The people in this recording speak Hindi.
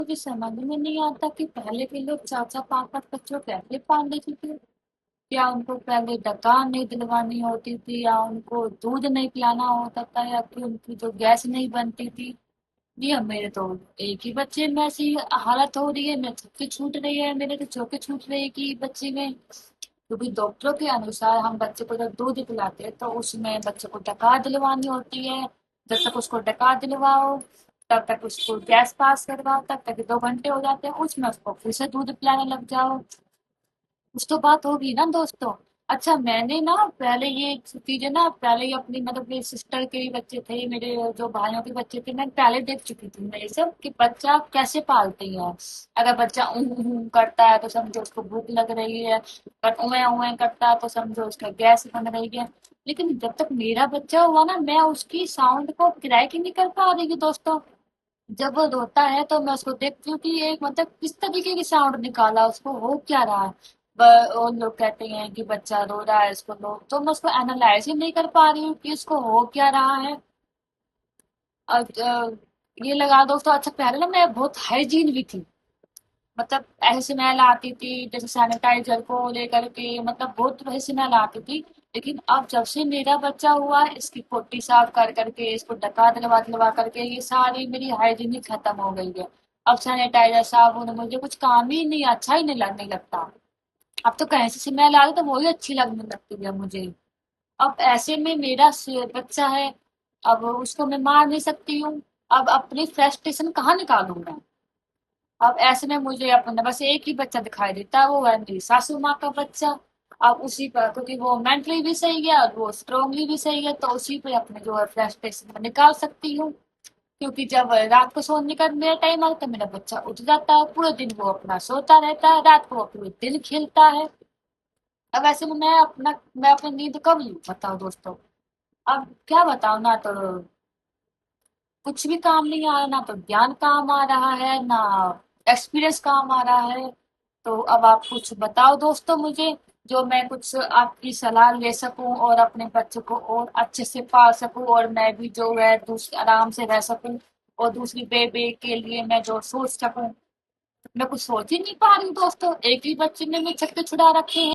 मुझे समझ में नहीं आता कि पहले के लोग 4-4 5-5 बच्चों कैसे पाल लेते थे। या उनको पहले डकार नहीं दिलवानी होती थी, या उनको दूध नहीं पिलाना होता था, या फिर उनकी जो गैस नहीं बनती थी। जी हाँ, मेरे तो एक ही बच्चे में ऐसी हालत हो रही है, मेरे चक्के छूट रही है, मेरे तो चौके छूट रही है कि बच्चे में। क्योंकि डॉक्टरों के अनुसार हम बच्चे को जब दूध पिलाते हैं तो उसमें बच्चे को डकार दिलवानी होती है। जब तक उसको डकार दिलवाओ, तब तक उसको गैस पास करवाओ, तब तक 2 घंटे हो जाते हैं, उसमें उसको फिर से दूध पिलाने लग जाओ। कुछ तो बात होगी ना दोस्तों। अच्छा, मैंने ना पहले ये चीजें ना पहले ही अपनी मतलब मेरी सिस्टर के भी बच्चे थे, मेरे जो भाइयों के बच्चे थे, मैं पहले देख चुकी थी मैं ये सब कि बच्चा कैसे पालते हैं। अगर बच्चा करता है तो समझो उसको भूख लग रही है, और उए उए करता है तो समझो उसका गैस बन रही है। लेकिन जब तक मेरा बच्चा हुआ ना, मैं उसकी साउंड को किराए की नहीं कर पा रही थी दोस्तों। जब वो रोता है तो मैं उसको देखती हूँ कि ये मतलब किस तरीके की साउंड निकाला, उसको हो क्या रहा है। और लोग कहते हैं कि बच्चा रो रहा है, इसको लो, तो मैं उसको एनालाइज ही नहीं कर पा रही हूँ कि इसको हो क्या रहा है। ये लगा दो तो अच्छा, पहले ना मैं बहुत हाइजीन भी थी। मतलब ऐसे स्मेल आती थी जैसे सैनिटाइजर को लेकर के, मतलब बहुत वैसे स्मेल आती थी। लेकिन अब जब से मेरा बच्चा हुआ, इसकी पोटी साफ कर करके, इसको डका दिलवा दिलवा करके, ये सारी मेरी हाइजीन ही खत्म हो गई है। अब सैनिटाइजर साबुन मुझे कुछ काम ही नहीं, अच्छा ही नहीं लगने लगता। अब तो कहीं से स्मेल आ रही तो वही अच्छी लगने लगती है मुझे। अब ऐसे में मेरा बच्चा है, अब उसको मैं मार नहीं सकती हूँ। अब अपनी फ्रस्ट्रेशन कहाँ निकालूं मैं। अब ऐसे में मुझे अपना बस एक ही बच्चा दिखाई देता है, वो है मेरी सासू माँ का बच्चा। अब उसी पर, क्योंकि वो मेंटली भी सही है और वो स्ट्रांगली भी सही है, तो उसी पे अपने जो है फ्रस्ट्रेशन में निकाल सकती हूँ। क्योंकि जब रात को सोने का मेरा टाइम आता है तो मेरा बच्चा उठ जाता है, पूरे दिन वो अपना सोता रहता है, रात को वो पूरे दिन खेलता है। अब ऐसे में मैं अपनी नींद कब लूँ बताओ दोस्तों। अब क्या बताओ ना, तो कुछ भी काम नहीं आ रहा, ना तो ज्ञान काम आ रहा है, ना एक्सपीरियंस काम आ रहा है। तो अब आप कुछ बताओ दोस्तों मुझे, जो मैं कुछ आपकी सलाह ले सकूं और अपने बच्चे को और अच्छे से पाल सकूं, और मैं भी जो है दूसरी आराम से रह सकूं, और दूसरी बेबी के लिए मैं जो सोच सकूं। मैं कुछ सोच ही नहीं पा रही हूँ दोस्तों, एक ही बच्चे ने मेरे छक्के छुड़ा रखे हैं।